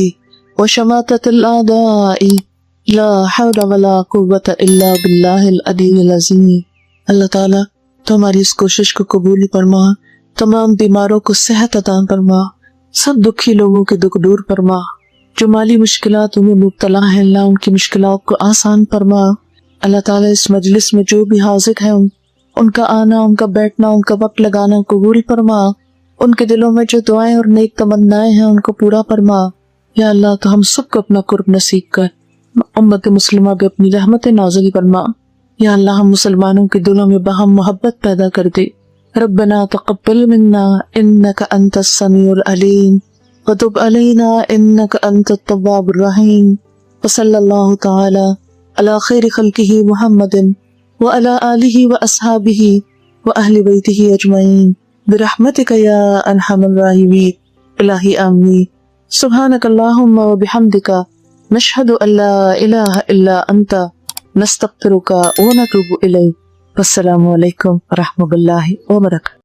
وشماتۃ الاعداء لا حول ولا قوة الا باللہ العلی العظیم۔ اللہ تعالیٰ، تو ہماری اس کوشش کو قبول فرما، تمام بیماروں کو صحت عطا فرما، سب دکھی لوگوں کے دکھ دور فرما، جو مالی مشکلات میں مبتلا ہیں اللہ ان کی مشکلات کو آسان فرما۔ اللہ تعالیٰ، اس مجلس میں جو بھی حاضر ہیں ان کا آنا، ان کا بیٹھنا، ان کا وقت لگانا قبول فرما، ان کے دلوں میں جو دعائیں اور نیک تمنائیں ہیں ان کو پورا فرما۔ یا اللہ، تو ہم سب کو اپنا قرب نصیب کر، امت مسلمہ پہ اپنی رحمت نازل فرما۔ یا اللہ، ہم مسلمانوں کے دلوں میں باہم محبت پیدا کر دے۔ ربنا تقبل منا انک انت السمیع العلیم وتب علینا انک انت التواب الرحیم، وصلی اللہ تعالی علی خیر خلقہ محمد وعلی آلہ واصحابہ واہل بیتہ اجمعین برحمتک یا ارحم الراحمین۔ الہی آمین۔ سبحانک اللہم وبحمدک نشہد ان لا الہ الا انت نستغفرک ونتوب الیک۔ السلام علیکم ورحمۃ اللہ وبرکاتہ۔